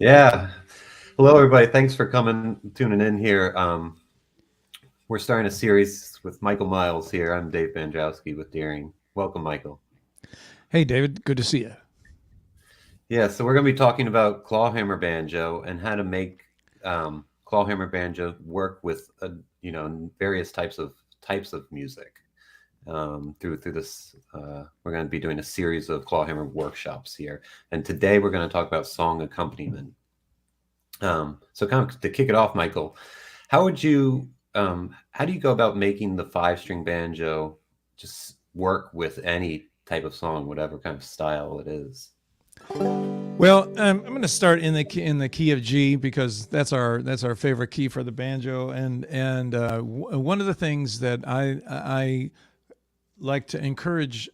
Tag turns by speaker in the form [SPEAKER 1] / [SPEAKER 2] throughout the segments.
[SPEAKER 1] Yeah. Hello, everybody. Thanks for tuning in here. We're starting a series with Michael Miles here. I'm Dave Bandrowski with Deering. Welcome, Michael.
[SPEAKER 2] Hey, David. Good to see you.
[SPEAKER 1] Yeah, so we're going to be talking about Clawhammer Banjo and how to make Clawhammer Banjo work with various types of music. Through this, we're going to be doing a series of Clawhammer workshops here, and today we're going to talk about song accompaniment. So kind of to kick it off, Michael, how do you go about making the 5-string banjo just work with any type of song, whatever kind of style it is?
[SPEAKER 2] Well, I'm going to start in the key of G because that's our favorite key for the banjo, and one of the things that I like to encourage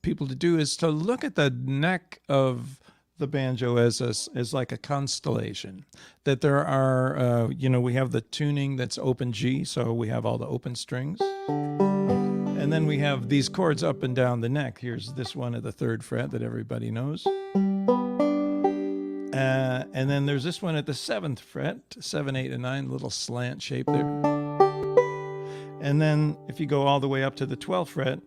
[SPEAKER 2] people to do is to look at the neck of the banjo as like a constellation. That there are we have the tuning that's open G, so we have all the open strings, and then we have these chords up and down the neck. Here's this one at the 3rd fret that everybody knows, and then there's this one at the 7th fret, 7, 8, and 9, little slant shape there. And then if you go all the way up to the 12th fret,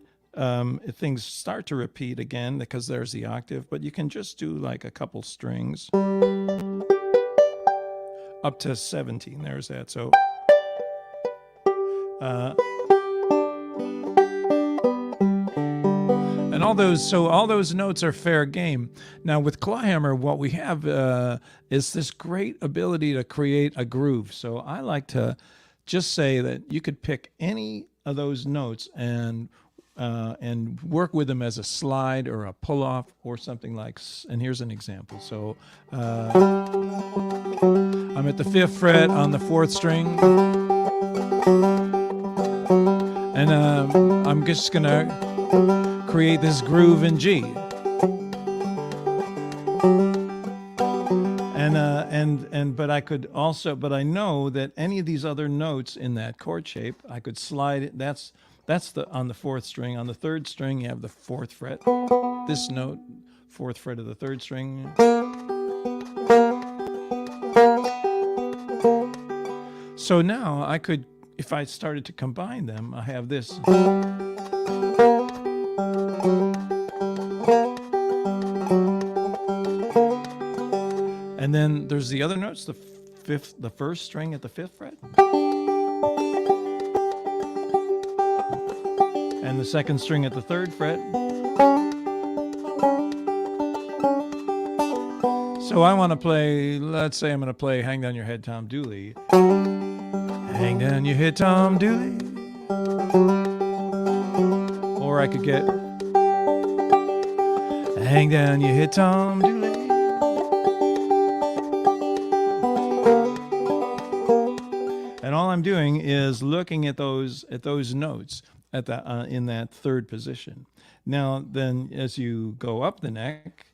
[SPEAKER 2] things start to repeat again because there's the octave, but you can just do like a couple strings up to 17. There's that. So and all those notes are fair game. Now with Clawhammer, what we have is this great ability to create a groove. So I like to just say that you could pick any of those notes and work with them as a slide or a pull off or something like. And here's an example. So I'm at the 5th fret on the 4th string, and I'm just gonna create this groove in G. But I know that any of these other notes in that chord shape, I could slide it. That's on the 4th string. On the 3rd string, you have the 4th fret. This note, 4th fret of the 3rd string. So now I could, if I started to combine them, I have this. And then there's the other notes, the 1st string at the 5th fret, and the 2nd string at the 3rd fret. So I want to play, let's say I'm going to play Hang Down Your Head, Tom Dooley. Hang down your head, Tom Dooley. Or I could get Hang down your head, Tom Dooley. And all I'm doing is looking at those notes at that in that 3rd position. Now, then, as you go up the neck,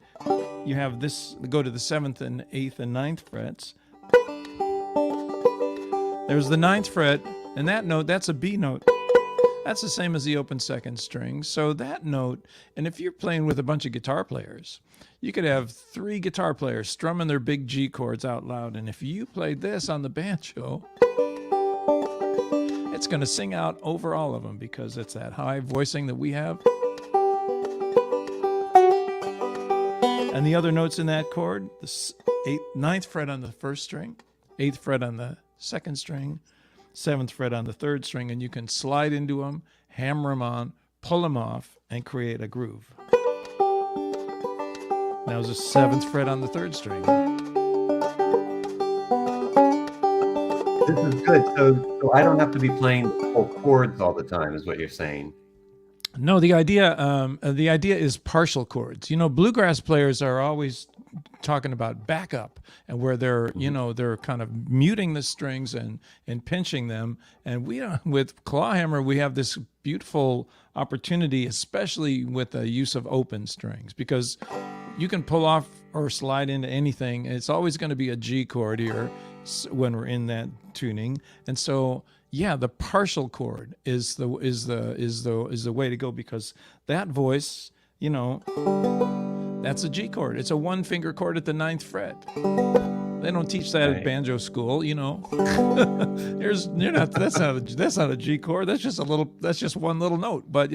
[SPEAKER 2] you have this. Go to the 7th and 8th and 9th frets. There's the 9th fret, and that note, that's a B note. That's the same as the open 2nd string. So that note, and if you're playing with a bunch of guitar players, you could have 3 guitar players strumming their big G chords out loud. And if you played this on the banjo, it's going to sing out over all of them because it's that high voicing that we have. And the other notes in that chord, the 9th fret on the 1st string, 8th fret on the 2nd string, 7th fret on the 3rd string, and you can slide into them, hammer them on, pull them off, and create a groove. Now there's a 7th fret on the 3rd string.
[SPEAKER 1] This is good. So I don't have to be playing full chords all the time, is what you're saying.
[SPEAKER 2] No, the idea is partial chords. You know, bluegrass players are always talking about backup, and where they're they're kind of muting the strings and pinching them. And we don't, with Clawhammer, we have this beautiful opportunity, especially with the use of open strings, because you can pull off or slide into anything. It's always going to be a G chord here when we're in that tuning, and so. Yeah, the partial chord is the way to go, because that voice, that's a G chord. It's a 1-finger chord at the 9th fret. They don't teach that at banjo school, you know. That's not a G chord. That's just one little note. But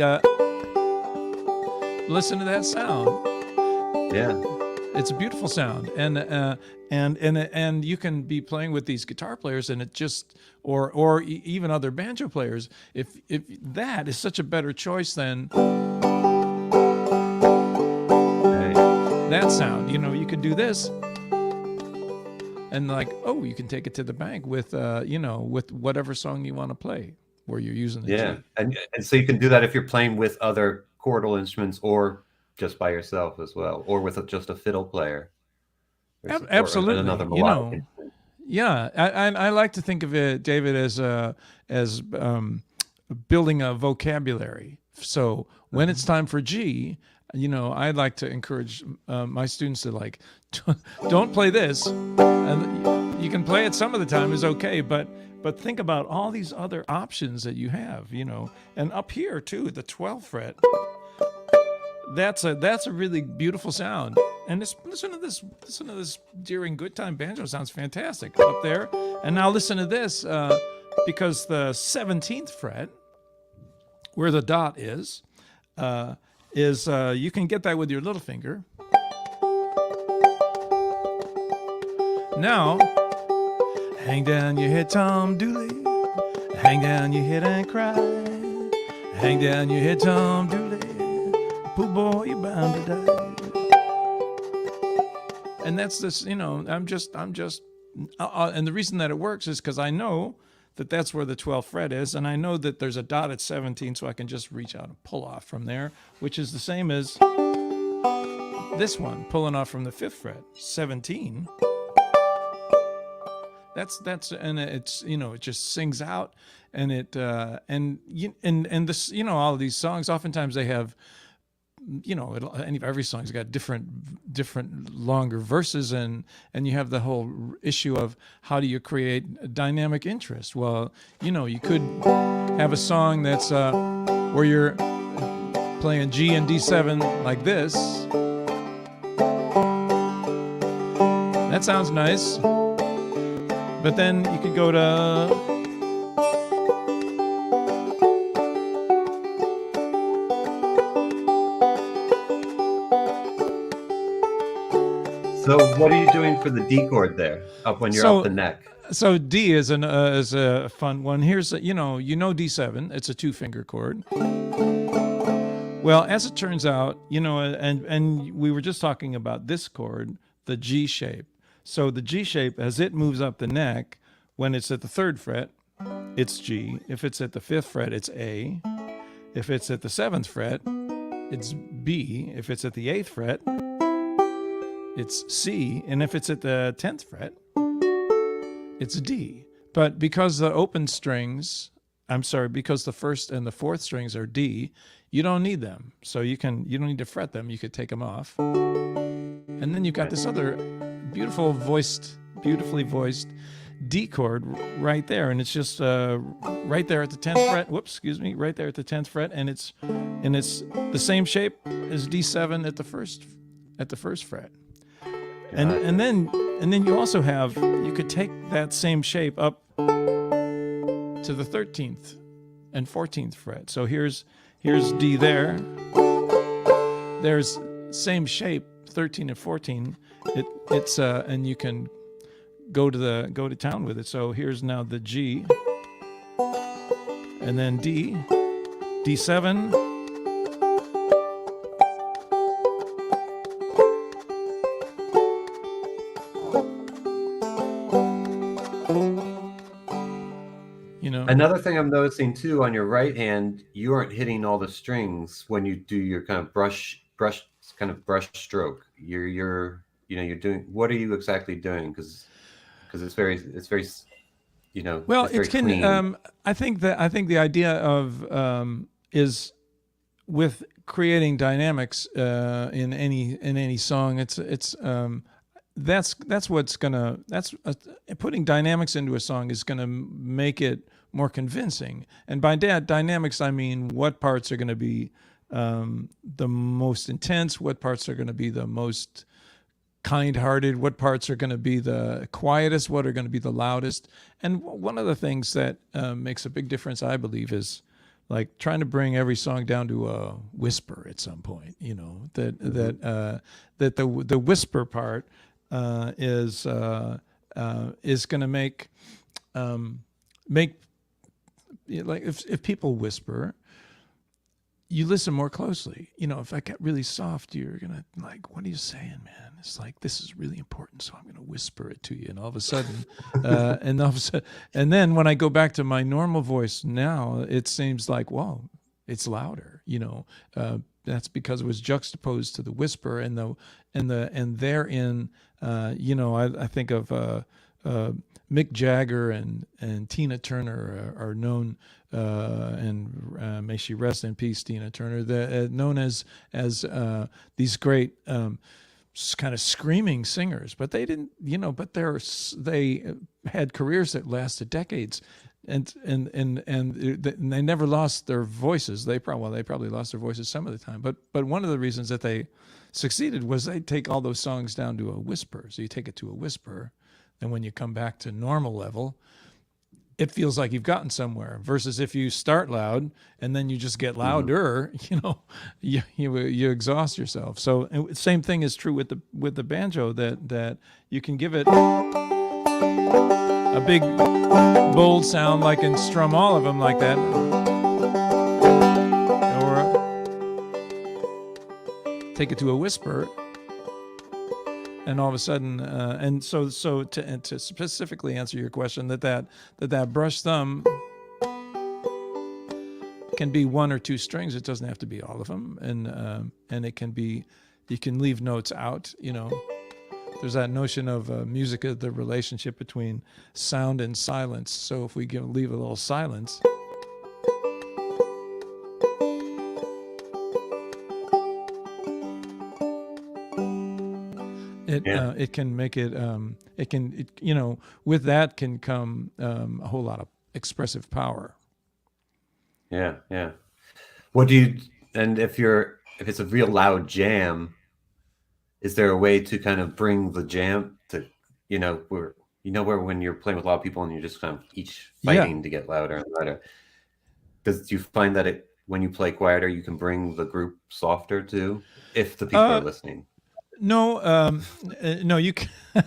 [SPEAKER 2] listen to that sound.
[SPEAKER 1] Yeah.
[SPEAKER 2] It's a beautiful sound, and you can be playing with these guitar players, and it just or even other banjo players. If that is such a better choice than that sound, you know, you could do this, and like, oh, you can take it to the bank with with whatever song you want to play, where you're using the G.
[SPEAKER 1] And so you can do that if you're playing with other chordal instruments, or just by yourself as well, or with just a fiddle player.
[SPEAKER 2] Absolutely,
[SPEAKER 1] or another melodic instrument.
[SPEAKER 2] Yeah, I like to think of it, David, as building a vocabulary. So when it's time for G, you know, I'd like to encourage my students to like, don't play this. And you can play it some of the time is okay, but think about all these other options that you have, you know. And up here too, the 12th fret. That's a really beautiful sound. And listen to this Deering Good Time Banjo sounds fantastic up there. And now listen to this, because the 17th fret, where the dot is you can get that with your little finger. Now, hang down your head, Tom Dooley. Hang down your head and cry. Hang down your head, Tom Dooley. Poor boy, you're bound to die. And that's this, you know, I'm just, and the reason that it works is because I know that that's where the 12th fret is, and I know that there's a dot at 17, so I can just reach out and pull off from there, which is the same as this one, pulling off from the 5th fret, 17. That's and it's, you know, it just sings out, and it and this, you know, all of these songs, oftentimes they have, you know, every song's got different longer verses, and you have the whole issue of how do you create a dynamic interest. Well, you know, you could have a song that's where you're playing G and D7 like this. That sounds nice, but then you could go to
[SPEAKER 1] So what are you doing for the D chord there, up when you're up the neck?
[SPEAKER 2] So D is a fun one. Here's you know D7. It's a 2-finger chord. Well, as it turns out, you know, and we were just talking about this chord, the G shape. So the G shape, as it moves up the neck, when it's at the 3rd fret, it's G. If it's at the 5th fret, it's A. If it's at the 7th fret, it's B. If it's at the 8th fret, it's C, and if it's at the 10th fret, it's D. But because the open strings, because the 1st and the 4th strings are D, you don't need them. So you don't need to fret them. You could take them off. And then you've got this other beautifully voiced D chord right there, and it's just right there at the 10th fret. Whoops, excuse me, right there at the 10th fret, and it's the same shape as D7 at the first fret. And then you also have, you could take that same shape up to the 13th and 14th fret. So here's D there. There's same shape, 13 and 14. It's and you can go to town with it. So here's now the G, and then D, D7.
[SPEAKER 1] Another thing I'm noticing too, on your right hand, you aren't hitting all the strings when you do your kind of brush stroke. You're doing, what are you exactly doing? Because it's very you know.
[SPEAKER 2] Well,
[SPEAKER 1] it's clean.
[SPEAKER 2] I think the idea of is with creating dynamics in any song. Putting dynamics into a song is gonna make it more convincing. And by that dynamics, I mean what parts are going to be the most intense, what parts are going to be the most kind-hearted, what parts are going to be the quietest, what are going to be the loudest. And one of the things that makes a big difference, I believe, is like trying to bring every song down to a whisper at some point. You know, that the whisper part is going to make like if people whisper, you listen more closely. You know, if I get really soft, you're gonna like, what are you saying, man? It's like, this is really important, so I'm gonna whisper it to you. And all of a sudden, and then when I go back to my normal voice now, it seems like, whoa, it's louder. You know, that's because it was juxtaposed to the whisper and therein, you know, I think of Mick Jagger and Tina Turner are known, and may she rest in peace, Tina Turner, known as these great kind of screaming singers. But they didn't, you know, but they had careers that lasted decades, and they never lost their voices. They probably lost their voices some of the time, but one of the reasons that they succeeded was they take all those songs down to a whisper. So you take it to a whisper. And when you come back to normal level, it feels like you've gotten somewhere. Versus if you start loud and then you just get louder, you know, you exhaust yourself. So same thing is true with the banjo, that you can give it a big bold sound, like, and strum all of them like that, or take it to a whisper. And all of a sudden, and so to specifically answer your question, that brush thumb can be one or two strings. It doesn't have to be all of them, and it can be, you can leave notes out. You know, there's that notion of music as the relationship between sound and silence. So if we leave a little silence, it can make it, you know, with that can come a whole lot of expressive power.
[SPEAKER 1] Yeah, yeah. What do you, and if it's a real loud jam, is there a way to kind of bring the jam to, you know, where when you're playing with a lot of people and you're just kind of each fighting to get louder and louder, do you find that when you play quieter, you can bring the group softer too, if the people are listening?
[SPEAKER 2] No, no, you can. I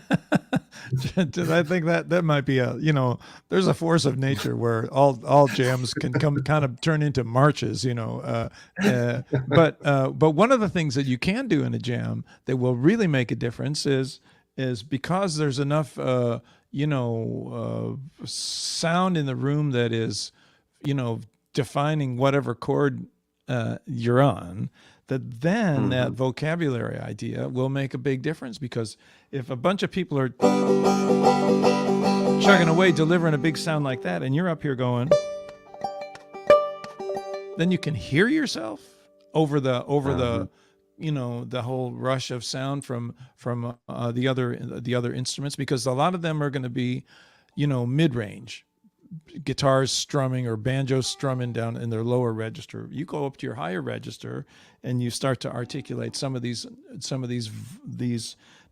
[SPEAKER 2] think that might be you know, there's a force of nature where all jams can kind of turn into marches, you know. But one of the things that you can do in a jam that will really make a difference is because there's enough, you know, sound in the room that is, you know, defining whatever chord you're on, that then that vocabulary idea will make a big difference. Because if a bunch of people are chugging away delivering a big sound like that, and you're up here going, then you can hear yourself over the you know, the whole rush of sound from the other instruments, because a lot of them are going to be, you know, mid-range. Guitars strumming or banjos strumming down in their lower register. You go up to your higher register and you start to articulate some of these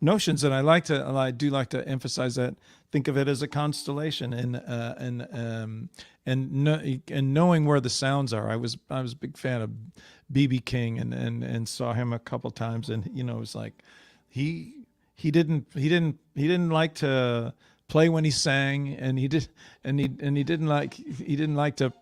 [SPEAKER 2] notions. And I do like to emphasize that. Think of it as a constellation, and knowing where the sounds are. I was a big fan of B.B. King and saw him a couple times, and you know, it was like he didn't like to play when he sang, and he didn't like to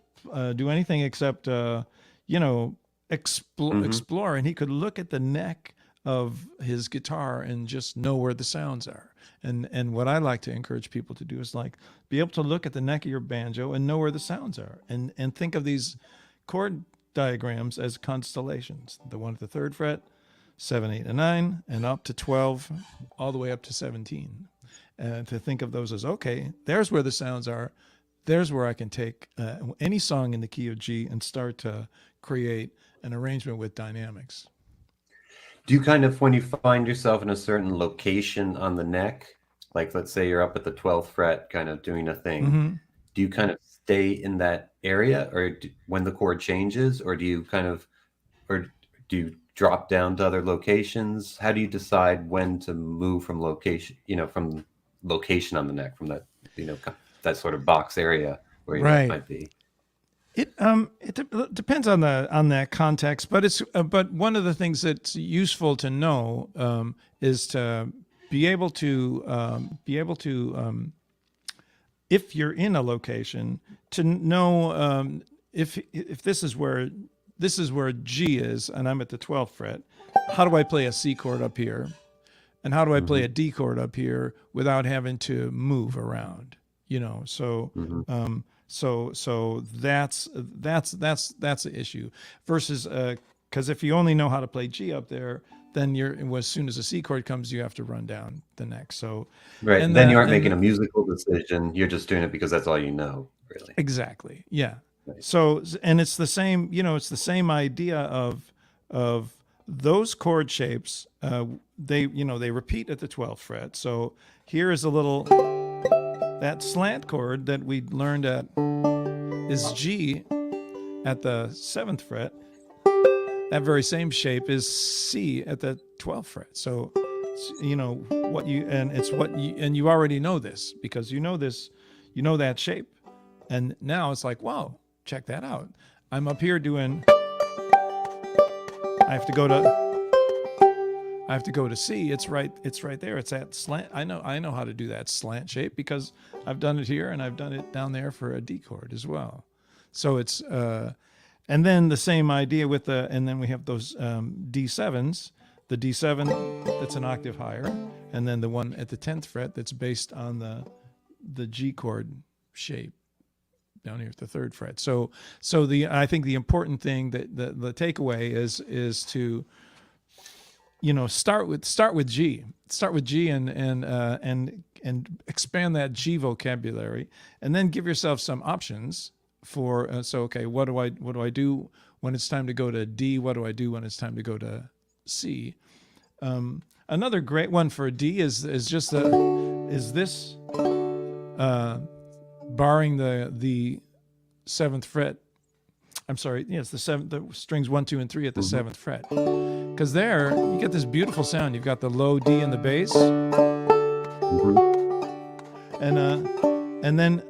[SPEAKER 2] do anything except you know, explore, and he could look at the neck of his guitar and just know where the sounds are. And what I like to encourage people to do is like be able to look at the neck of your banjo and know where the sounds are, and think of these chord diagrams as constellations. The one at the 3rd fret, 7, 8, and 9, and up to 12, all the way up to 17. To think of those as, okay, there's where the sounds are. There's where I can take any song in the key of G and start to create an arrangement with dynamics.
[SPEAKER 1] Do you kind of, when you find yourself in a certain location on the neck, like let's say you're up at the 12th fret kind of doing a thing, do you kind of stay in that area, or when the chord changes, or do you kind of, or do you drop down to other locations? How do you decide when to move from location, from location on the neck, from that, that sort of box area where your neck
[SPEAKER 2] Right.
[SPEAKER 1] might be?
[SPEAKER 2] It depends on that context, but but one of the things that's useful to know is to be able to if you're in a location, to know if this is where G is and I'm at the 12th fret, how do I play a C chord up here, and how do I play a D chord up here without having to move around? So. So that's the issue. Versus because if you only know how to play G up there, then as soon as a C chord comes, you have to run down the neck. So
[SPEAKER 1] Right. And then you aren't making a musical decision. You're just doing it because that's all you know, really.
[SPEAKER 2] Exactly. Yeah.
[SPEAKER 1] Right.
[SPEAKER 2] So, and it's the same. It's the same idea of those chord shapes. They repeat at the 12th fret. So here is a little. That slant chord that we learned is G at the 7th fret. That very same shape is C at the 12th fret. So, and you already know this because you know that shape. And now it's like, wow, check that out. I'm up here doing, I have to go to C. It's right there. It's that slant. I know how to do that slant shape because I've done it here and I've done it down there for a D chord as well. So it's and then the same idea and then we have those D7s, the D7 that's an octave higher, and then the one at the 10th fret that's based on the G chord shape down here at the 3rd fret. So I think the important thing that the takeaway is to start with G and expand that G vocabulary, and then give yourself some options for okay, what do I do when it's time to go to D? What do I do when it's time to go to C? Another great one for D is this barring the 7th fret. I'm sorry, yes, the strings 1, 2, and 3 at the 7th fret. Because there you get this beautiful sound. You've got the low D in the bass, and then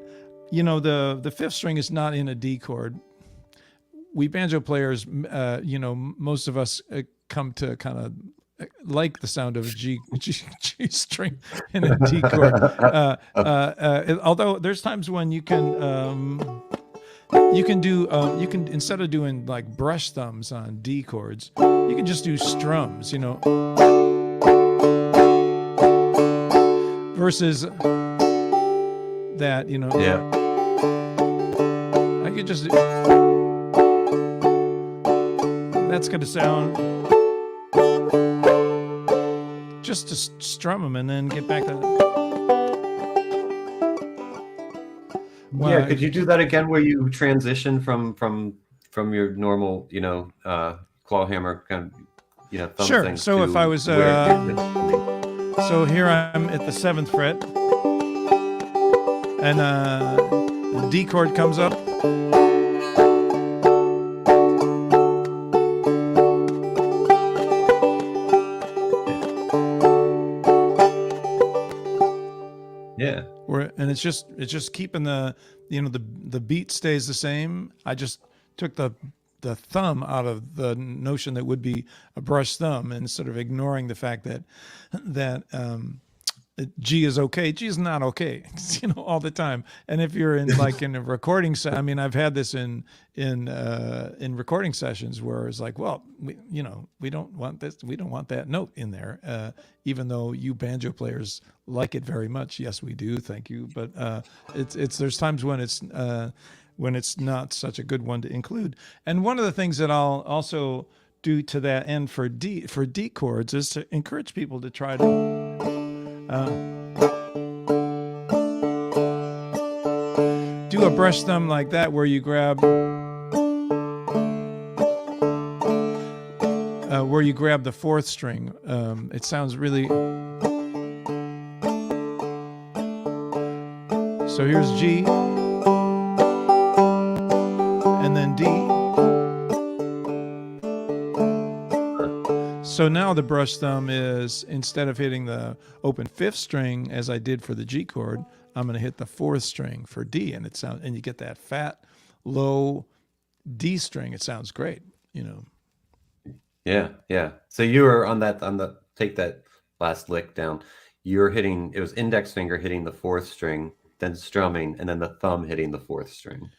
[SPEAKER 2] the 5th string is not in a D chord. We banjo players, most of us come to kind of like the sound of a G string in a D chord. Although there's times when you can instead of doing like brush thumbs on D chords, you can just do strums, versus that,
[SPEAKER 1] Yeah.
[SPEAKER 2] I could just that's going to sound just to strum them and then get back to.
[SPEAKER 1] Wow. Yeah, could you do that again where you transition from your normal, clawhammer kind of, thumb
[SPEAKER 2] sure.
[SPEAKER 1] thing?
[SPEAKER 2] So if I was, so here I'm at the 7th fret, and the D chord comes up.
[SPEAKER 1] Yeah.
[SPEAKER 2] And it's just keeping the beat stays the same. I just took the thumb out of the notion that would be a brush thumb, and sort of ignoring the fact that G is okay. G is not okay, all the time. And if you're in a recording I've had this in recording sessions where it's like, well, we don't want this, we don't want that note in there, even though you banjo players like it very much. Yes, we do. Thank you. But there's times when it's not such a good one to include. And one of the things that I'll also do to that end for D chords is to encourage people to try to do a brush thumb like that, where you grab the 4th string. It sounds really. So here's G, and then D, So now the brush thumb is, instead of hitting the open fifth string as I did for the G chord, I'm going to hit the fourth string for D, and and you get that fat, low D string. It sounds great, you know.
[SPEAKER 1] Yeah, yeah. So you were on the take that last lick down. You're hitting, it was index finger hitting the fourth string, then strumming, and then the thumb hitting the fourth string.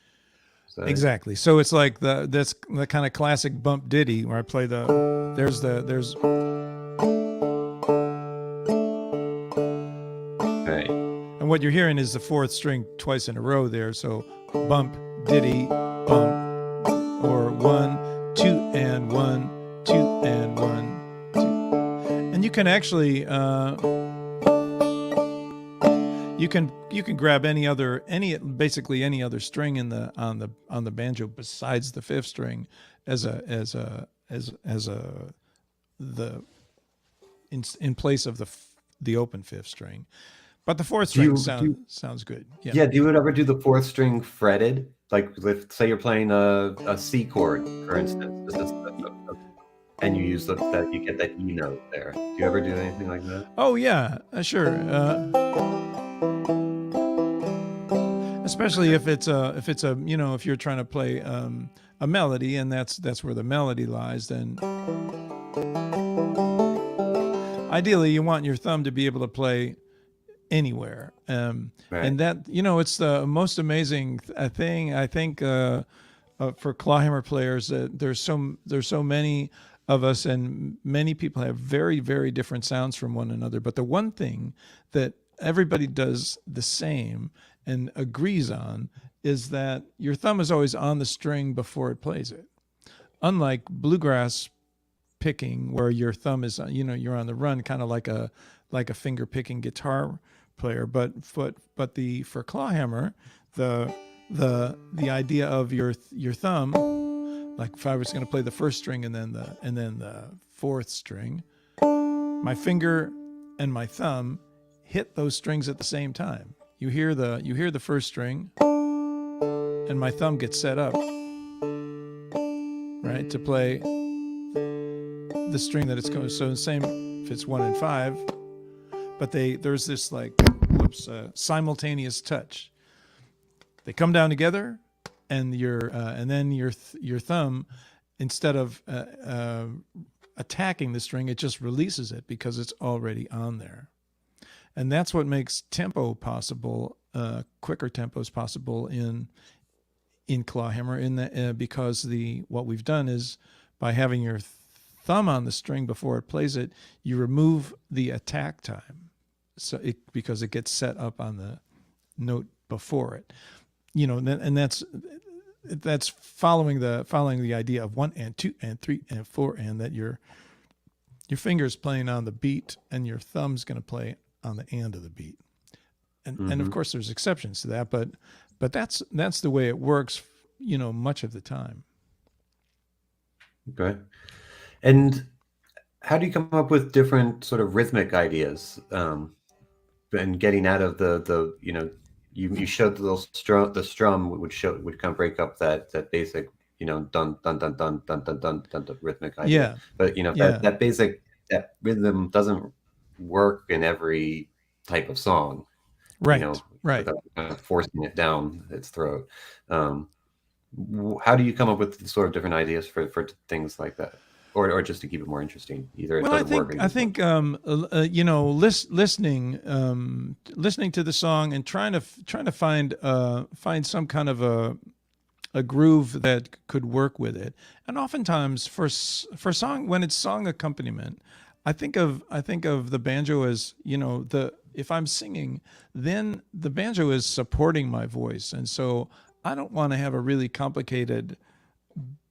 [SPEAKER 1] So
[SPEAKER 2] Exactly. So it's like that's the kind of classic bump ditty where I play there's
[SPEAKER 1] right.
[SPEAKER 2] and what you're hearing is the fourth string twice in a row there. So bump, ditty, bump, or 1, 2, and 1, 2, and 1, 2. And you can actually you can grab basically any other string on the banjo besides the fifth string in place of the open fifth string. But the fourth string sounds good. Yeah.
[SPEAKER 1] Yeah. Do you ever do the fourth string fretted? Like, say you're playing a C chord, for instance, and you use you get that E note there. Do you ever do anything like that?
[SPEAKER 2] Oh yeah, sure. Especially if it's a if you're trying to play a melody, and that's where the melody lies, then ideally you want your thumb to be able to play anywhere.
[SPEAKER 1] Right.
[SPEAKER 2] And that, it's the most amazing thing, I think, for clawhammer players, that there's so many of us, and many people have very, very different sounds from one another. But the one thing that everybody does the same and agrees on is that your thumb is always on the string before it plays it. Unlike bluegrass picking, where your thumb is, you're on the run, kind of like a finger picking guitar player. But for clawhammer, the idea of your thumb, like if I was going to play the first string and then the fourth string, my finger and my thumb hit those strings at the same time. You hear the first string, and my thumb gets set up, right, to play the string that it's going. So the same if it's 1 and 5, but there's this simultaneous touch. They come down together, and then your thumb, instead of attacking the string, it just releases it because it's already on there. And that's what makes tempo possible, quicker tempos possible in clawhammer. Because what we've done is, by having your thumb on the string before it plays it, you remove the attack time, because it gets set up on the note before it. And that's following the idea of 1 and 2 and 3 and 4, and that your finger's playing on the beat and your thumb's going to play on the end of the beat. And of course there's exceptions to that, but that's the way it works, much of the time.
[SPEAKER 1] Okay. And how do you come up with different sort of rhythmic ideas, and getting out of the you showed the strum would kind of break up that basic, dun dun dun dun dun dun dun dun rhythmic idea.
[SPEAKER 2] Yeah.
[SPEAKER 1] But that basic, that rhythm doesn't work in every type of song,
[SPEAKER 2] right? Right.
[SPEAKER 1] Without kind of forcing it down its throat. How do you come up with sort of different ideas for things like that, or just to keep it more interesting? Either
[SPEAKER 2] I think listening to the song and trying to find some kind of a groove that could work with it. And oftentimes for song, when it's song accompaniment, I think of the banjo as, if I'm singing, then the banjo is supporting my voice. And so I don't want to have a really complicated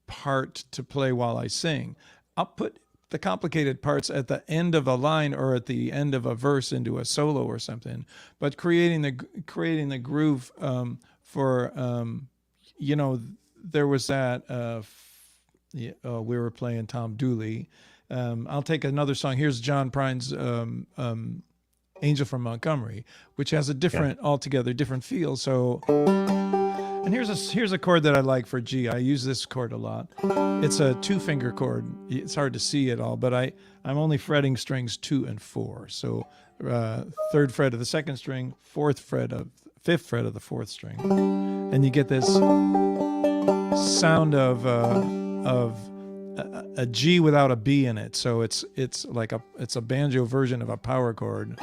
[SPEAKER 2] part to play while I sing. I'll put the complicated parts at the end of a line or at the end of a verse into a solo or something, but creating the groove there was that we were playing Tom Dooley. I'll take another song. Here's John Prine's Angel from Montgomery, which has a altogether different feel. So And here's a chord that I like for G. I use this chord a lot. It's a 2-finger chord. It's hard to see it all, but I'm only fretting strings 2 and 4. So 3rd fret of the 2nd string, 5th fret of the 4th string, and you get this sound of a G without a B in it. So it's like a banjo version of a power chord.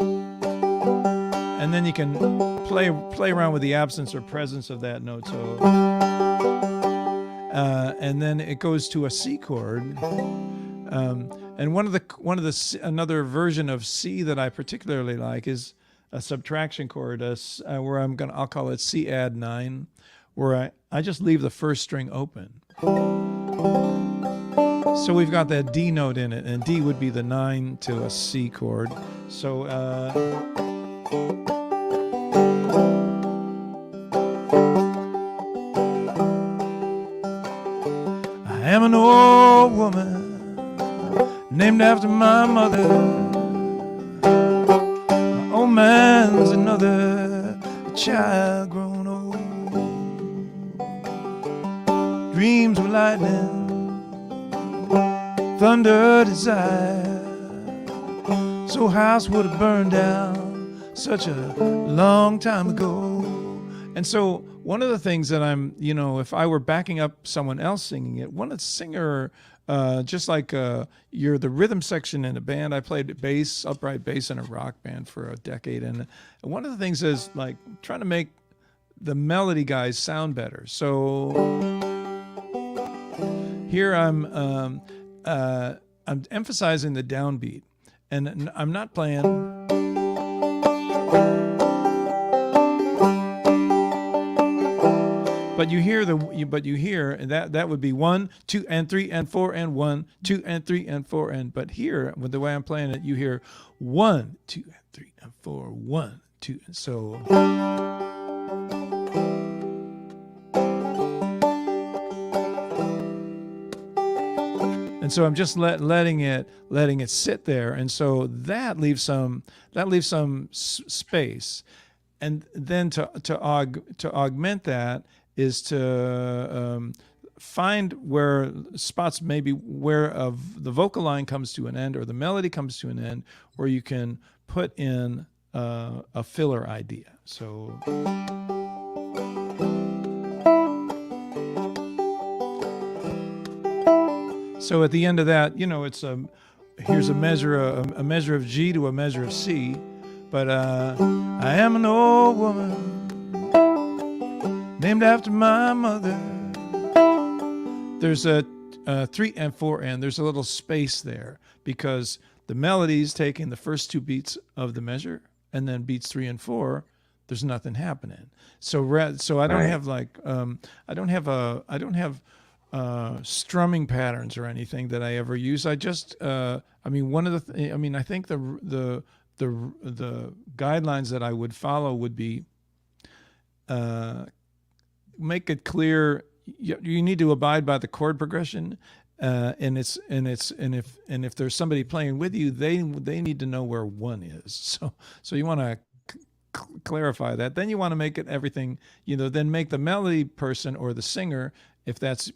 [SPEAKER 2] And then you can play around with the absence or presence of that note. So, and then it goes to a C chord. And another version of C that I particularly like is a subtraction chord, where I'll call it C add 9, where I just leave the 1st string open. So we've got that D note in it, and D would be the 9 to a C chord. So I am an old woman named after my mother. My old man's another child grown old. Dreams of lightning, thunder, desire. So house would have burned down such a long time ago. And so one of the things that if I were backing up someone else singing it, one of the singer, just like you're the rhythm section in a band. I played bass, upright bass in a rock band for a decade. And one of the things is like trying to make the melody guys sound better. So here I'm emphasizing the downbeat, and I'm not playing. But you hear that would be 1, 2, and 3, and 4, and 1, 2, and 3, and 4, and but here with the way I'm playing it, you hear 1, 2, and 3, and 4, 1, 2, and so. And so I'm just letting it sit there, and so that leaves some space, and then to augment that is to find where spots maybe where the vocal line comes to an end or the melody comes to an end, where you can put in a filler idea. So. So at the end of that, it's here's a measure of G to a measure of C, but I am an old woman named after my mother. There's a 3 and 4 and there's a little space there because the melody's taking the first 2 beats of the measure, and then beats 3 and 4, there's nothing happening. So I don't have I don't have strumming patterns or anything that I ever use. I just, I think the guidelines that I would follow would be, make it clear you need to abide by the chord progression, and if there's somebody playing with you, they need to know where 1 is. So you want to clarify that. Then you want to make it everything. Then make the melody person or the singer. If that's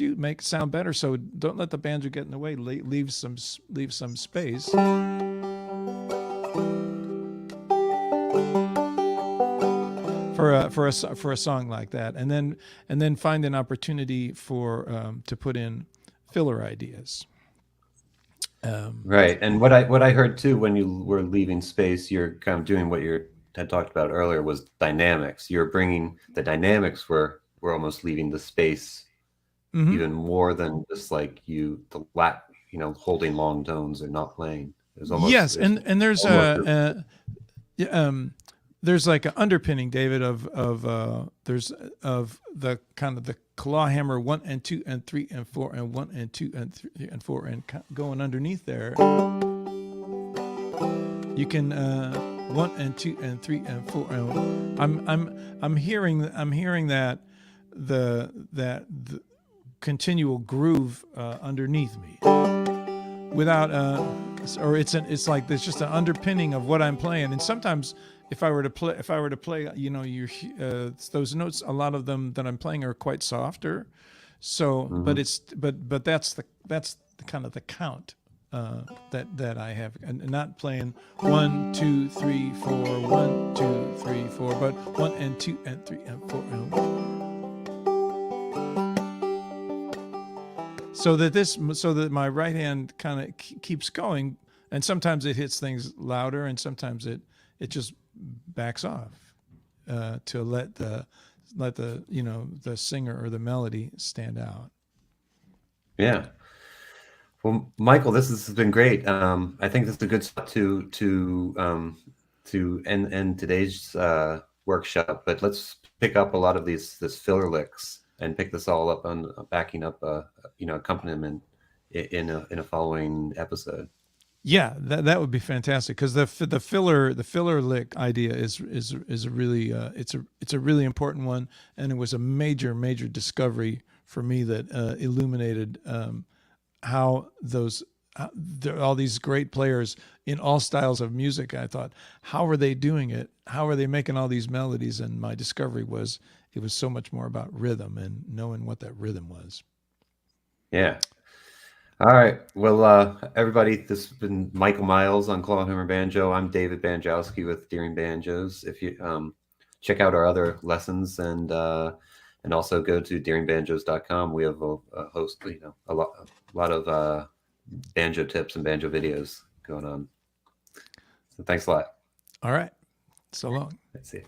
[SPEAKER 2] you, make it sound better. So don't let the banjo get in the way. Leave some space. For a song like that, and then find an opportunity to put in filler ideas.
[SPEAKER 1] Right, and what I heard too when you were leaving space, you're kind of doing what you had talked about earlier was dynamics. You're bringing the dynamics where we're almost leaving the space even more than just like holding long tones or not playing. There's almost
[SPEAKER 2] and there's like an underpinning, David, of the kind of the clawhammer 1 and 2 and 3 and 4 and 1 and 2 and 3 and 4 and going underneath there. You can 1 and 2 and 3 and 4. And I'm hearing that the continual groove underneath me, without or it's like there's just an underpinning of what I'm playing, and sometimes if I were to play, you know, those notes, a lot of them that I'm playing are quite softer. So, but that's the kind of the count that I have, and not playing 1, 2, 3, 4, 1, 2, 3, 4, but 1 and 2 and 3 and 4. So that my right hand kind of keeps going, and sometimes it hits things louder, and sometimes it just backs off to let the you know, the singer or the melody stand out.
[SPEAKER 1] Yeah. Well, Michael, this has been great. I think this is a good spot to end today's workshop. But let's pick up a lot of this filler licks and pick this all up on backing up you know, accompaniment in a following episode.
[SPEAKER 2] Yeah, that would be fantastic, because the filler lick idea is a really it's a really important one, and it was a major discovery for me that illuminated how all these great players in all styles of music. I thought, how are they doing it? How are they making all these melodies? And my discovery was it was so much more about rhythm and knowing what that rhythm was.
[SPEAKER 1] Yeah. All right. Well, everybody, this has been Michael Miles on Clawhammer Banjo. I'm David Bandrowski with Deering Banjos. If you check out our other lessons and also go to deeringbanjos.com. We have a host, you know, a lot of banjo tips and banjo videos going on. So thanks a lot.
[SPEAKER 2] All right. So long.
[SPEAKER 1] That's it.